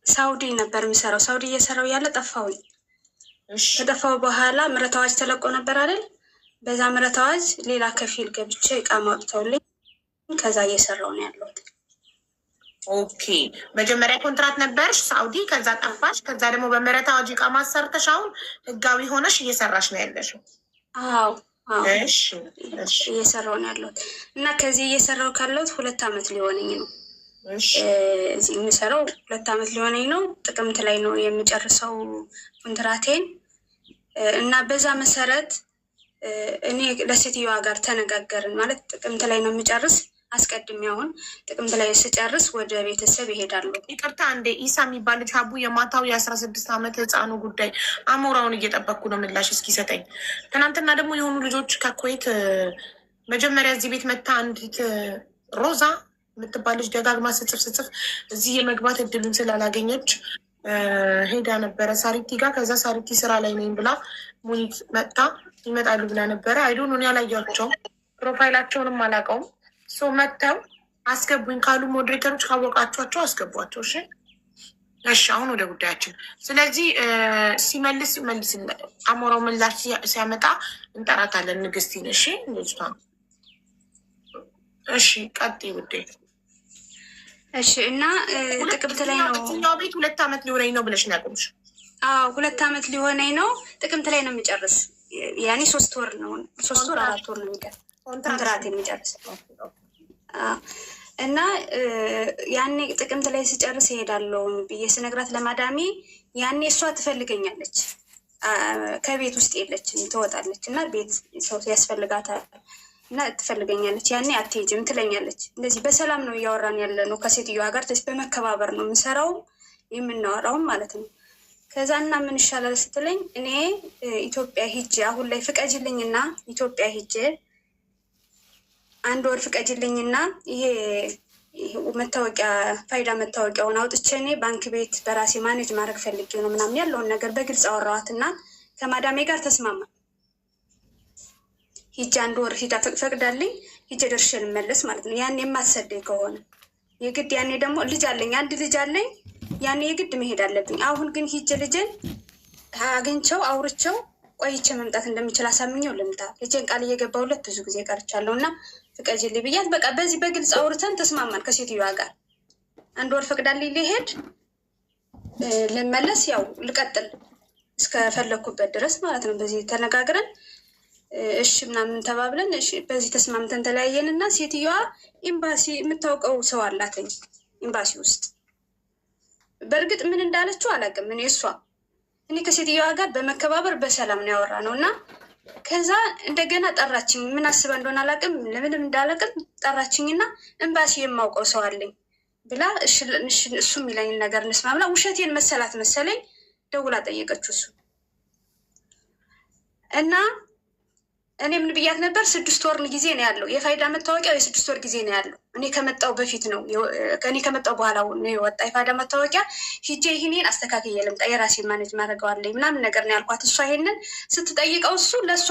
ሳውዲ ነበር የሚሰራው። ሳውዲ እየሰራው ያለ ጠፋሁኝ። ከጠፋው በኋላ ምህረት አዋጅ ተለቆ ነበር አይደል? በዛ ምህረት አዋጅ ሌላ ከፊል ገብቼ እቃ ማውጥተውልኝ ከዛ እየሰራው ነው ያለሁት። ኦኬ፣ መጀመሪያ ኮንትራት ነበርሽ ሳውዲ፣ ከዛ ጠፋሽ፣ ከዛ ደግሞ በምህረት አዋጅ እቃ ማሰርተሽ አሁን ህጋዊ ሆነሽ እየሰራሽ ነው ያለሽው? አዎ እየሰራው ነው ያለሁት እና ከዚህ እየሰራው ካለሁት 2 አመት ሊሆነኝ ነው። እዚህ የምሰራው 2 አመት ሊሆነኝ ነው። ጥቅምት ላይ ነው የምጨርሰው ኮንትራቴን እና በዛ መሰረት እኔ ለሴትዮዋ ጋር ተነጋገርን። ማለት ጥቅምት ላይ ነው የምጨርስ። አስቀድሜ አሁን ጥቅምት ላይ ስጨርስ ወደ ቤተሰብ ይሄዳሉ። ይቅርታ እንደ ኢሳ የሚባል ልጅ ሀቡ የማታው የ16 አመት ህፃኑ ጉዳይ አሞራውን እየጠበቅኩ ነው ምላሽ እስኪሰጠኝ። ትናንትና ደግሞ የሆኑ ልጆች ከኩዌት መጀመሪያ እዚህ ቤት መታ አንዲት ሮዛ የምትባል ልጅ ደጋግማ ስጽፍ እዚህ የመግባት እድሉን ስላላገኘች ሄዳ ነበረ ሳሪቲ ጋር። ከዛ ሳሪቲ ስራ ላይ ነኝ ብላ ሙኒት መጥታ ይመጣሉ ብላ ነበረ። አይዶን ሆን ያላያቸው ፕሮፋይላቸውንም አላውቀውም። ሶ መጥተው አስገቡኝ ካሉ ሞዴሬተሮች ካወቃቸኋቸው አስገቧቸው። እሺ እሺ፣ አሁን ወደ ጉዳያችን። ስለዚህ ሲመልስ አሞራው ምላሽ ሲያመጣ እንጠራታለን ንግስቲን። እሺ ልጅቷ። እሺ ቀጥይ ውዴ። እሺ እና ጥቅምት ላይ ነው እኛው ቤት 2 አመት ሊሆነኝ ነው ብለሽ ነው ያቆምሽ? አዎ 2 አመት ሊሆነኝ ነው። ጥቅምት ላይ ነው የሚጨርስ። ያኔ 3 ወር ነው 3 ወር 4 ወር ነው የሚጨርስ ኮንትራት የሚጨርስ እና ያኔ ጥቅምት ላይ ስጨርስ እሄዳለሁ ብዬ ስነግራት ለማዳሜ ያኔ እሷ ትፈልገኛለች፣ ከቤት ውስጥ የለችም፣ ትወጣለች እና ቤት ሰው ያስፈልጋታል እና ትፈልገኛለች። ያኔ አትሄጂም ትለኛለች። እንደዚህ በሰላም ነው እያወራን ያለ ነው ከሴትዮዋ ጋር በመከባበር ነው የምንሰራውም የምናወራውም ማለት ነው። ከዛ እና ምን ይሻላል ስትለኝ እኔ ኢትዮጵያ ሂጄ አሁን ላይ ፍቀጅልኝና ኢትዮጵያ ሂጄ 1 ወር ፍቀጅልኝና ይሄ መታወቂያ ፋይዳ መታወቂያውን አውጥቼ እኔ ባንክ ቤት በራሴ ማኔጅ ማድረግ ፈልጌ ነው ምናምን ያለውን ነገር በግልጽ አወራዋትና ከማዳሜ ጋር ተስማማ። ሂጄ 1 ወር ሂዳ ፈቅዳልኝ ሂጄ ደርሼ ልመለስ ማለት ነው። ያኔ የማትሰደኝ ከሆነ የግድ ያኔ ደግሞ ልጅ አለኝ፣ 1 ልጅ አለኝ። ያኔ የግድ መሄድ አለብኝ። አሁን ግን ሂጄ ልጄን አግኝቼው አውርቼው ቆይቼ መምጣት እንደምችል አሳምኘው ልምጣ። ልጄን ቃል እየገባሁለት ብዙ ጊዜ ቀርቻለሁ እና ፍቀጅልኝ ብያት በቃ በዚህ በግልጽ አውርተን ተስማማን ከሴትዮዋ ጋር። 1 ወር ፈቅዳልኝ ሊሄድ ልመለስ፣ ያው ልቀጥል እስከፈለግኩበት ድረስ ማለት ነው። በዚህ ተነጋግረን እሺ ምናምን ተባብለን እሺ በዚህ ተስማምተን ተለያየን እና ሴትዮዋ ኤምባሲ የምታውቀው ሰው አላትኝ ኤምባሲ ውስጥ። በእርግጥ ምን እንዳለችው አላውቅም እኔ ከሴትዮዋ ጋር በመከባበር በሰላም ነው ያወራ ነው እና ከዛ እንደገና ጠራችኝ። ምን አስባ እንደሆነ አላውቅም፣ ለምንም እንዳላውቅም ጠራችኝና ኤምባሲ የማውቀው ሰው አለኝ ብላ እሱ የሚለኝን ነገር እንስማ ብላ ውሸቴን መሰላት መሰለኝ ደውላ ጠየቀችው እሱ እና እኔ ምን ብያት ነበር? 6 ወር ጊዜ ነው ያለው የፋይዳ መታወቂያው፣ የ6 ወር ጊዜ ነው ያለው። እኔ ከመጣው በፊት ነው ከኔ ከመጣው በኋላ ነው የወጣ የፋይዳ መታወቂያ። ሂጄ ይሄንን አስተካክዬ ልምጣ የራሴ ማኔጅ ማድረገዋለኝ ምናምን ነገር ነው ያልኳት። እሷ ይሄንን ስትጠይቀው እሱ ለእሷ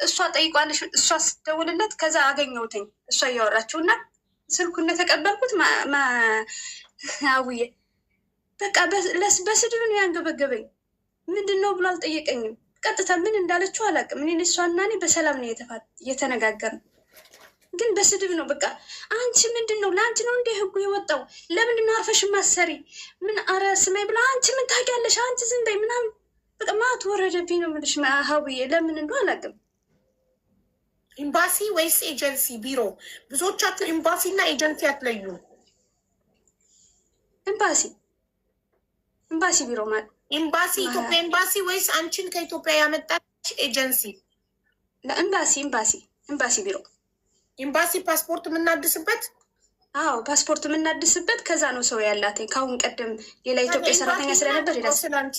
እሷ ጠይቋለሽ፣ እሷ ስትደውልለት ከዛ አገኘሁትኝ እሷ እያወራችው እና ስልኩን ተቀበልኩት። አውዬ በቃ በስድብ ነው ያንገበገበኝ። ምንድን ነው ብሎ አልጠየቀኝም። ቀጥታ ምን እንዳለችው አላውቅም። እኔ እሷና እኔ በሰላም ነው እየተነጋገርን፣ ግን በስድብ ነው በቃ። አንቺ ምንድን ነው ለአንቺ ነው እንደ ህጉ የወጣው? ለምንድን ነው አርፈሽ ማሰሪ? ምን አረ ስማይ ብላ አንቺ ምን ታውቂያለሽ? አንቺ ዝም በይ ምናምን በቃ ማት ወረደብኝ ነው የምልሽ። ሀውዬ ለምን እንደው አላውቅም። ኤምባሲ ወይስ ኤጀንሲ ቢሮ? ብዙዎቻችሁ ኤምባሲ እና ኤጀንሲ አትለዩ። ኤምባሲ ቢሮ ማለት ኤምባሲ ኢትዮጵያ ኤምባሲ ወይስ አንቺን ከኢትዮጵያ ያመጣች ኤጀንሲ? ኤምባሲ ቢሮ። ኤምባሲ ፓስፖርት የምናድስበት? አዎ ፓስፖርት የምናድስበት። ከዛ ነው ሰው ያላትኝ ከአሁን ቀደም ሌላ ኢትዮጵያ ሰራተኛ ስለነበር ስለአንቺ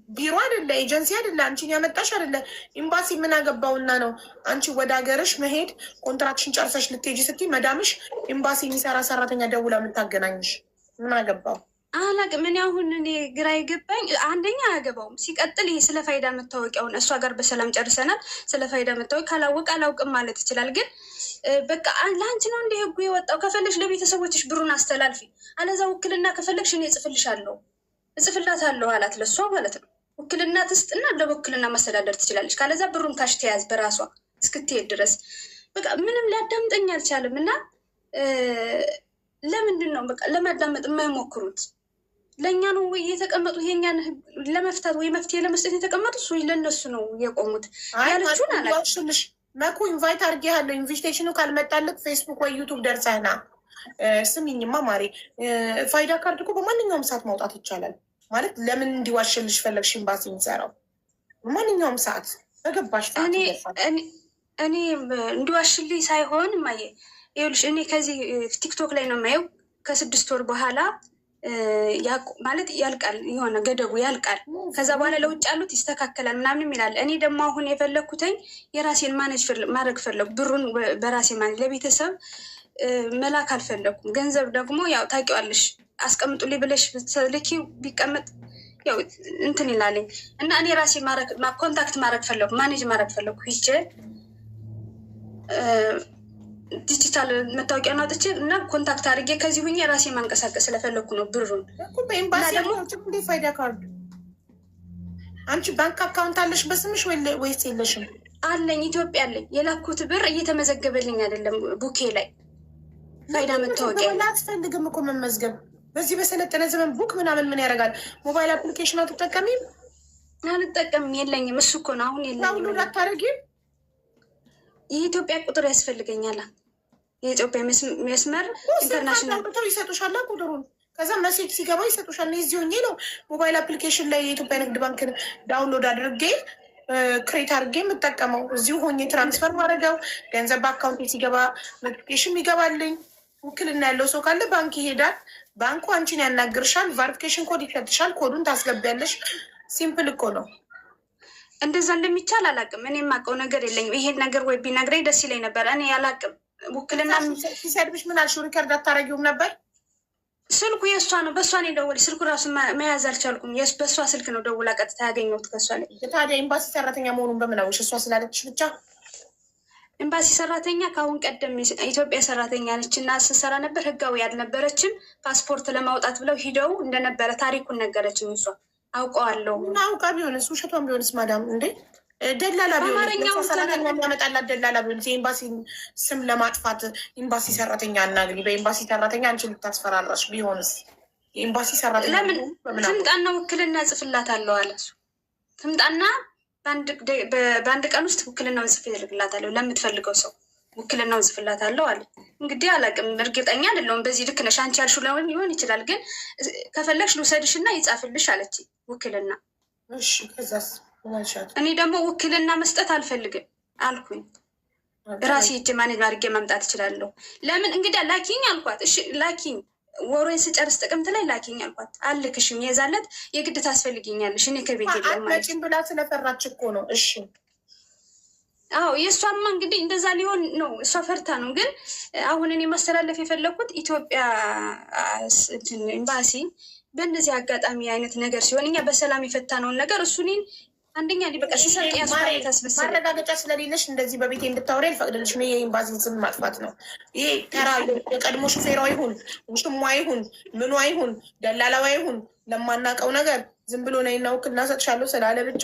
ቢሮ አይደለ ኤጀንሲ አይደለ አንቺን ያመጣሽ አይደለ። ኤምባሲ ምን አገባውና ነው አንቺ ወደ ሀገርሽ መሄድ ኮንትራክሽን ጨርሰሽ ልትሄጂ ስትይ መዳምሽ ኤምባሲ የሚሰራ ሰራተኛ ደውላ የምታገናኝሽ? ምን አገባው? አላቅም። እኔ አሁን እኔ ግራ የገባኝ አንደኛ አያገባውም። ሲቀጥል ይሄ ስለ ፋይዳ መታወቂያውን እሷ ጋር በሰላም ጨርሰናል። ስለ ፋይዳ መታወቂያ ካላወቅ አላውቅም ማለት ይችላል። ግን በቃ ለአንቺ ነው እንደ ህጉ የወጣው። ከፈለግሽ ለቤተሰቦችሽ ብሩን አስተላልፊ፣ አለዛ ውክልና ከፈለግሽ እኔ እጽፍልሻለሁ እጽፍላታለሁ አላት። ለሷ ማለት ነው። ውክልና ትስጥና ለውክልና ማስተዳደር ትችላለች። ካለዛ ብሩን ካሽ ተያዝ በራሷ እስክትሄድ ድረስ በቃ ምንም ሊያዳምጠኝ አልቻለም። እና ለምንድን ነው በቃ ለማዳመጥ የማይሞክሩት? ለእኛ ነው ወይ የተቀመጡት? የኛን ለመፍታት ወይ መፍትሄ ለመስጠት የተቀመጡት ወይ ለእነሱ ነው የቆሙት? ያለችውን አላውቅም። መኩ ኢንቫይት አድርጌሃለሁ። ኢንቪቴሽኑ ካልመጣለት ፌስቡክ ወይ ዩቱብ ደርሰህና ስሚኝማ ማሬ፣ ፋይዳ ካርድ እኮ በማንኛውም ሰዓት ማውጣት ይቻላል። ማለት ለምን እንዲዋሽልሽ ፈለግሽ? ኤምባሲ የሚሰራው በማንኛውም ሰዓት በገባሽ። እኔ እንዲዋሽልኝ ሳይሆን ማየ ይኸውልሽ፣ እኔ ከዚህ ቲክቶክ ላይ ነው የማየው። ከ6 ወር በኋላ ማለት ያልቃል፣ የሆነ ገደቡ ያልቃል። ከዛ በኋላ ለውጭ ያሉት ይስተካከላል ምናምን ይላል። እኔ ደግሞ አሁን የፈለግኩትኝ የራሴን ማኔጅ ማድረግ ፈለጉ። ብሩን በራሴ ማኔጅ ለቤተሰብ መላክ አልፈለኩም። ገንዘብ ደግሞ ያው ታውቂዋለሽ፣ አስቀምጡልኝ ብለሽ ልኪ ቢቀመጥ ያው እንትን ይላለኝ እና እኔ ራሴ ኮንታክት ማድረግ ፈለኩ፣ ማኔጅ ማድረግ ፈለኩ። ይቼ ዲጂታል መታወቂያ አውጥቼ እና ኮንታክት አድርጌ ከዚህ ሁኜ ራሴ ማንቀሳቀስ ስለፈለኩ ነው ብሩን። ደግሞ ፋይዳ ካርድ አንቺ ባንክ አካውንት አለሽ በስምሽ ወይስ የለሽም? አለኝ፣ ኢትዮጵያ አለኝ። የላኩት ብር እየተመዘገበልኝ አይደለም ቡኬ ላይ። ፋይዳ መታወቂያ አትፈልግም እኮ መመዝገብ። በዚህ በሰለጠነ ዘመን ቡክ ምናምን ምን ያደርጋል? ሞባይል አፕሊኬሽን አትጠቀሚም? አልጠቀምም፣ የለኝም። እሱ እኮ ነው አሁን የለኝም። ሁሉ አታደርጊም? የኢትዮጵያ ቁጥር ያስፈልገኛል። የኢትዮጵያ መስመር ኢንተርናሽናል ይሰጡሻል ቁጥሩን። ከዛ መሴጅ ሲገባ ይሰጡሻል። እዚህ ሆኜ ነው ሞባይል አፕሊኬሽን ላይ የኢትዮጵያ ንግድ ባንክን ዳውንሎድ አድርጌ ክሬት አድርጌ የምጠቀመው። እዚሁ ሆኜ ትራንስፈር ማድረገው ገንዘብ በአካውንት ሲገባ ኖቲፊኬሽን ይገባልኝ። ውክልና ያለው ሰው ካለ ባንክ ይሄዳል። ባንኩ አንቺን ያናግርሻል። ቫሪፊኬሽን ኮድ ይፈትሻል። ኮዱን ታስገቢያለሽ። ሲምፕል እኮ ነው። እንደዛ እንደሚቻል አላውቅም። እኔ የማውቀው ነገር የለኝም። ይሄን ነገር ወይ ቢነግረኝ ደስ ይለኝ ነበር። እኔ አላውቅም። ውክልና ሲሰድብሽ ምን አልሽው? ሪከርድ አታረጊውም ነበር? ስልኩ የእሷ ነው። በእሷ ነው የደወለች። ስልኩ ራሱ መያዝ አልቻልኩም። በእሷ ስልክ ነው ደውላ ቀጥታ ያገኘሁት ከእሷ ላይ። ታዲያ ኤምባሲ ሰራተኛ መሆኑን በምን አወቅሽ? እሷ ስላለችሽ ብቻ? ኤምባሲ ሰራተኛ ከአሁን ቀደም ኢትዮጵያ ሰራተኛ ነች እና ስሰራ ነበር። ህጋዊ ያልነበረችም ፓስፖርት ለማውጣት ብለው ሂደው እንደነበረ ታሪኩን ነገረችኝ። እሷ አውቀዋለሁ። አውቃ ቢሆንስ ውሸቷን ቢሆንስ? ማዳም እንዴ ደላላ ቢሆንሰራተኛመጣላት ደላላ ቢሆንስ? የኤምባሲ ስም ለማጥፋት ኤምባሲ ሰራተኛ አናግሪ፣ በኤምባሲ ሰራተኛ አንቺ ልታስፈራራሽ ቢሆንስ? የኤምባሲ ሰራተኛ ለምን ትምጣና ውክልና ጽፍላታለሁ አለ እሱ። ትምጣና በአንድ ቀን ውስጥ ውክልናውን ጽፍ ይልክላታለሁ ለምትፈልገው ሰው ውክልናውን ጽፍላታለሁ አለ። እንግዲህ አላውቅም፣ እርግጠኛ አይደለሁም። በዚህ ልክ ነሽ አንቺ ያልሽው ሊሆን ይችላል፣ ግን ከፈለግሽ ልውሰድሽ እና ይጻፍልሽ አለች ውክልና። እኔ ደግሞ ውክልና መስጠት አልፈልግም አልኩኝ። ራሴ እጅ ማኔጅ አድርጌ ማምጣት እችላለሁ። ለምን እንግዲህ ላኪኝ አልኳት። እሺ ላኪኝ፣ ወሮዬን ስጨርስ ጥቅምት ላይ ላኪኝ አልኳት። አልክሽም፣ የዛለት የግድ ታስፈልጊኛለሽ፣ እኔ ከቤት የለም ማለት ብላ ስለፈራች እኮ ነው። እሺ አዎ የእሷማ እንግዲህ እንደዛ ሊሆን ነው። እሷ ፈርታ ነው። ግን አሁን እኔ ማስተላለፍ የፈለግኩት ኢትዮጵያ ኤምባሲ በእንደዚህ አጋጣሚ አይነት ነገር ሲሆን እኛ በሰላም የፈታነውን ነገር እሱ እኔን አንደኛ በቃ ሲሰጥ ያስመስል ማረጋገጫ ስለሌለሽ እንደዚህ በቤቴ እንድታወሪ አልፈቅድልሽ። ነው የኤምባሲን ስም ማጥፋት ነው ይሄ። ተራ የቀድሞ ሹፌሯ ይሁን ውሽሟ ይሁን ምኗ ይሁን ደላላዋ ይሁን ለማናውቀው ነገር ዝም ብሎ ነይና ውክልና ሰጥሻለሁ ስላለ ብቻ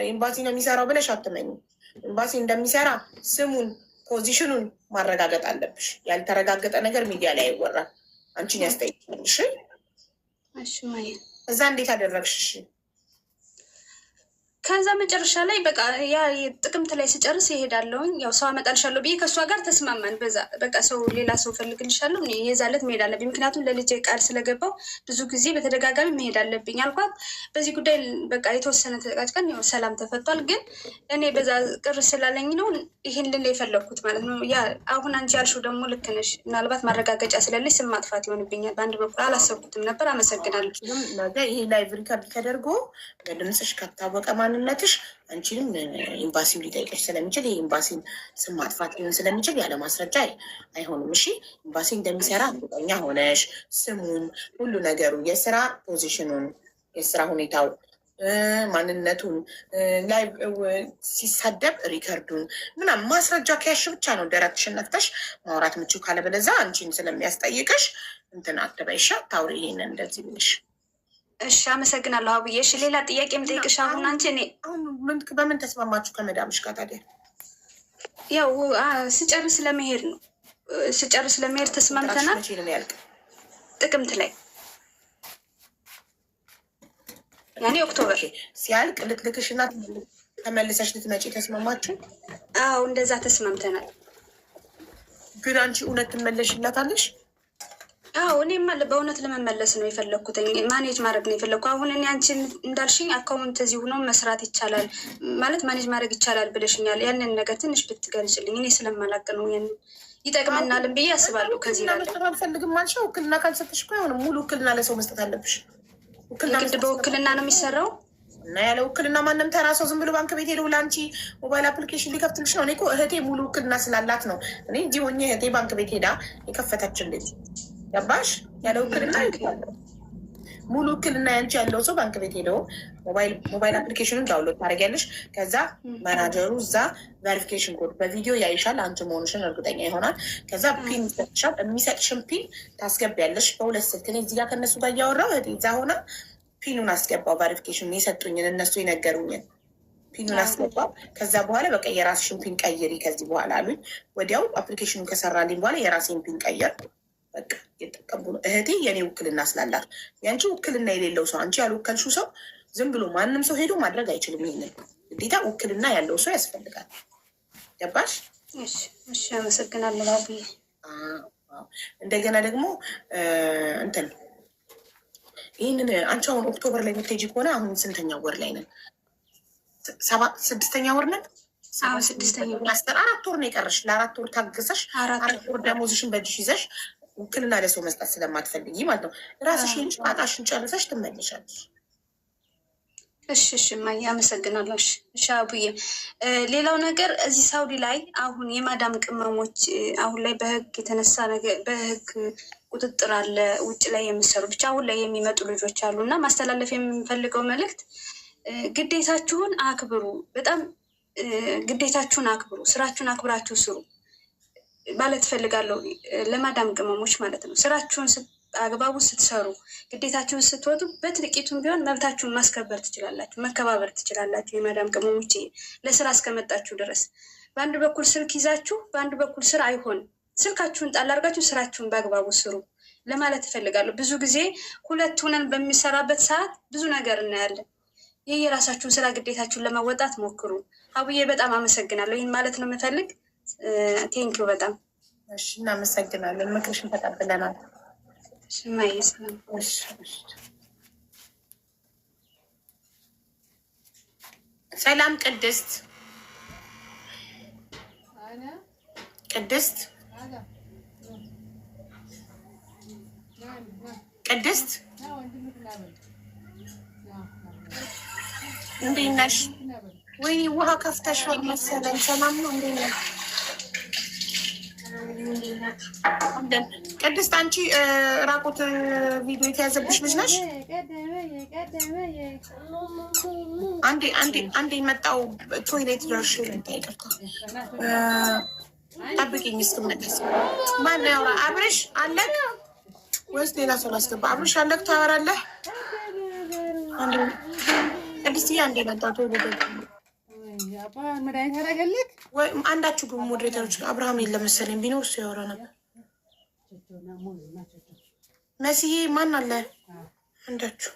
ኤምባሲ ነው የሚሰራው ብለሽ አትመኝ። ኤምባሲ እንደሚሰራ ስሙን ፖዚሽኑን ማረጋገጥ አለብሽ። ያልተረጋገጠ ነገር ሚዲያ ላይ አይወራም። አንቺን ያስጠይቅልሽ። እዛ እንዴት አደረግሽ? ከዛ መጨረሻ ላይ በቃ ያ ጥቅምት ላይ ስጨርስ ይሄዳለሁኝ። ያው ሰው አመጣልሻለሁ ብዬ ከእሷ ጋር ተስማማን። በዛ በቃ ሰው ሌላ ሰው ፈልግልሻለሁ የዛለት መሄድ አለብኝ። ምክንያቱም ለልጄ ቃል ስለገባው ብዙ ጊዜ በተደጋጋሚ መሄድ አለብኝ አልኳት። በዚህ ጉዳይ በቃ የተወሰነ ተጨቃጭቀን ያው ሰላም ተፈቷል። ግን እኔ በዛ ቅር ስላለኝ ነው ይህን ልል የፈለግኩት ማለት ነው። ያ አሁን አንቺ ያልሽው ደግሞ ልክ ነሽ። ምናልባት ማረጋገጫ ስለሌለኝ ስም ማጥፋት ይሆንብኛል። በአንድ በኩል አላሰብኩትም ነበር። አመሰግናለሁ። ነገ ይሄ ላይቭ ሪከርድ ተደርጎ በድምፅሽ ከታወቀ አንቺንም ኤምባሲው ሊጠይቀሽ ስለሚችል የኤምባሲን ስም ማጥፋት ሊሆን ስለሚችል ያለ ማስረጃ አይሆንም። እሺ ኤምባሲ እንደሚሰራ እርግጠኛ ሆነሽ ስሙን፣ ሁሉ ነገሩ፣ የስራ ፖዚሽኑን፣ የስራ ሁኔታው፣ ማንነቱን ላይ ሲሳደብ ሪከርዱን ምናምን ማስረጃ ከያሽ ብቻ ነው ደረትሽን ነፍተሽ ማውራት ምችው። ካለበለዚያ አንቺን ስለሚያስጠይቅሽ እንትን አትበይሻ ታውሪ። ይሄንን እንደዚህ ብልሽ እሺ አመሰግናለሁ አቡዬ። እሺ ሌላ ጥያቄ የምጠይቅሽ አሁን አንቺ እኔ አሁን በምን ተስማማችሁ ከመዳምሽ ጋር ታዲያ? ያው ስጨርስ ለመሄድ ነው። ስጨርስ ለመሄድ ተስማምተናል። መቼ ነው የሚያልቅ? ጥቅምት ላይ ያኔ ኦክቶበር ሲያልቅ ልትልክሽና ተመልሰሽ ልትመጪ ተስማማችሁ? አዎ እንደዛ ተስማምተናል። ግን አንቺ እውነት ትመለሽላታለሽ? አዎ እኔማ በእውነት ለመመለስ ነው የፈለግኩት። ማኔጅ ማድረግ ነው የፈለግኩ። አሁን እኔ አንቺ እንዳልሽኝ አካውንት እዚህ ሆኖ መስራት ይቻላል ማለት ማኔጅ ማድረግ ይቻላል ብለሽኛል። ያንን ነገር ትንሽ ብትገልጽልኝ እኔ ስለማላቅ ነው። ያንን ይጠቅመናልን ብዬ አስባለሁ። ከዚህ ላይ አልፈልግም አልሽው። ውክልና ካልሰጠሽ እኮ አይሆንም። ሙሉ ውክልና ለሰው መስጠት አለብሽ። ግድ በውክልና ነው የሚሰራው እና ያለ ውክልና ማንም ተራ ሰው ዝም ብሎ ባንክ ቤት ሄደው ለአንቺ ሞባይል አፕሊኬሽን ሊከፍትልሽ ነው። እኔ እኮ እህቴ ሙሉ ውክልና ስላላት ነው እኔ እዚህ ሆኜ እህቴ ባንክ ቤት ሄዳ የከፈተችልኝ። ገባሽ? ያለ ውክልና ሙሉ ውክልና ያንቺ ያለው ሰው ባንክ ቤት ሄደው ሞባይል አፕሊኬሽኑን ዳውንሎድ ታደርጊያለሽ። ከዛ ማናጀሩ እዛ ቬሪፊኬሽን ኮድ በቪዲዮ ያይሻል። አንቺ መሆንሽን እርግጠኛ ይሆናል። ከዛ ፒን ይሰጥሻል። የሚሰጥሽን ፒን ታስገቢያለሽ በሁለት ስልክ። እኔ እዚህ ጋር ከእነሱ ጋር እያወራሁ እህቴ እዛ ሆና ፒኑን አስገባው። ቬሪፊኬሽን የሰጡኝን እነሱ የነገሩኝን ፒኑን አስገባው። ከዛ በኋላ በቃ የራስሽን ፒን ቀይሪ ከዚህ በኋላ አሉኝ። ወዲያው አፕሊኬሽኑ ከሰራልኝ በኋላ የራሴን ፒን ቀየር። በቃ የጠቀሙ ነው። እህቴ የኔ ውክልና ስላላት ያንቺ ውክልና የሌለው ሰው አንቺ ያልወከልሽው ሰው ዝም ብሎ ማንም ሰው ሄዶ ማድረግ አይችልም። ይሄንን ግዴታ ውክልና ያለው ሰው ያስፈልጋል። ገባሽ? እሺ አመሰግናለሁ። እንደገና ደግሞ እንትን ይህንን አንቺ አሁን ኦክቶበር ላይ የምትሄጂ ከሆነ አሁን ስንተኛ ወር ላይ ነን? 6ኛ ወር ነን። 6ኛ ወር 4 ወር ነው የቀረሽ። ለ4 ወር ታግሰሽ 4 ወር ደሞዝሽን በእጅሽ ይዘሽ ውክልና ለሰው መስጠት ስለማትፈልጊ ማለት ነው። ራስሽን ጣጣሽን ጨርሰሽ ትመለሻለሽ። እሺ እማዬ አመሰግናለሁ። እሺ አቡዬ፣ ሌላው ነገር እዚህ ሳውዲ ላይ አሁን የማዳም ቅመሞች አሁን ላይ በህግ የተነሳ ነገር በህግ ቁጥጥር አለ። ውጭ ላይ የሚሰሩ ብቻ አሁን ላይ የሚመጡ ልጆች አሉ እና ማስተላለፍ የምንፈልገው መልእክት ግዴታችሁን አክብሩ። በጣም ግዴታችሁን አክብሩ። ስራችሁን አክብራችሁ ስሩ ማለት እፈልጋለሁ። ለማዳም ቅመሞች ማለት ነው። ስራችሁን አግባቡ ስትሰሩ ግዴታችሁን ስትወጡ በጥቂቱም ቢሆን መብታችሁን ማስከበር ትችላላችሁ፣ መከባበር ትችላላችሁ። የማዳም ቅመሞች ለስራ እስከመጣችሁ ድረስ በአንድ በኩል ስልክ ይዛችሁ በአንድ በኩል ስራ አይሆንም። ስልካችሁን ጣል አድርጋችሁ ስራችሁን በአግባቡ ስሩ ለማለት እፈልጋለሁ። ብዙ ጊዜ ሁለት ሁነን በሚሰራበት ሰዓት ብዙ ነገር እናያለን። ይህ የራሳችሁን ስራ ግዴታችሁን ለመወጣት ሞክሩ። አቡዬ በጣም አመሰግናለሁ። ይህን ማለት ነው የምፈልግ። ቴንኪው በጣም እሺ። እናመሰግናለን። ምክርሽን ተቀብለናል። ሰላም ቅድስት ቅድስት ቅድስት እንዴት ነሽ? ወይኔ ውሃ ከፍተሽ መሰለኝ። ሰላም ነው? እንዴት ነሽ? ቅድስት አንቺ ራቁት ቪዲዮ የተያዘብሽ ልጅ ነሽ? አንዴ መጣው ቶይሌት ደርሼ ይቅርታ ጠብቂኝ እስክመለስ። ማነው ያውራ? አብርሽ አለክ ወይስ ሌላ ሰው ላስገባ? አብርሽ አለክ ታወራለህ? ቅድስትዬ አንዴ መጣው ቶይሌት ወይ አንዳችሁ ግን ሞዴሬተሮች አብርሃም የለም መሰለኝ። ቢኖር እሱ ያወራ ነበር። መስዬ ማን አለ አንዳችሁ?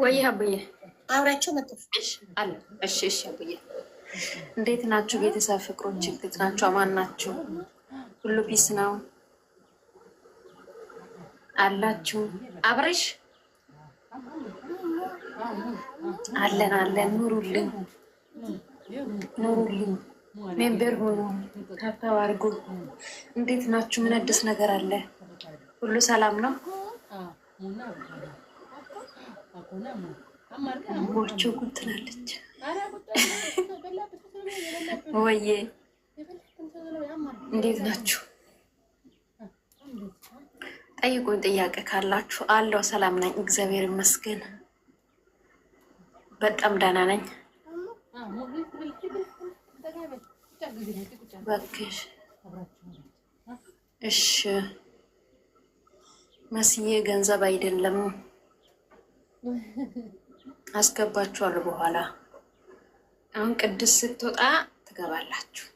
ወይ አብዬ አብራቸው መጥቶ አለ። እሺ አብዬ እንዴት ናችሁ? ቤተሰብ ፍቅሮች እንዴት ናችሁ? አማን ናችሁ? ሁሉ ፒስ ነው አላችሁ? አብረሽ አለን። ኑሩልን ሜምበር ሆኑ ታብታብ አድርጉ። እንዴት ናችሁ? ምን አዲስ ነገር አለ? ሁሉ ሰላም ነው? ቦቾ ጉድ ትላለች ወዬ እንዴት ናችሁ? ጠይቁኝ ጥያቄ ካላችሁ። አለው ሰላም ነኝ፣ እግዚአብሔር ይመስገን። በጣም ደህና ነኝ። እባክሽ እሺ መስዬ ገንዘብ አይደለም አስገባችኋለሁ በኋላ። አሁን ቅድስት ስትወጣ ትገባላችሁ።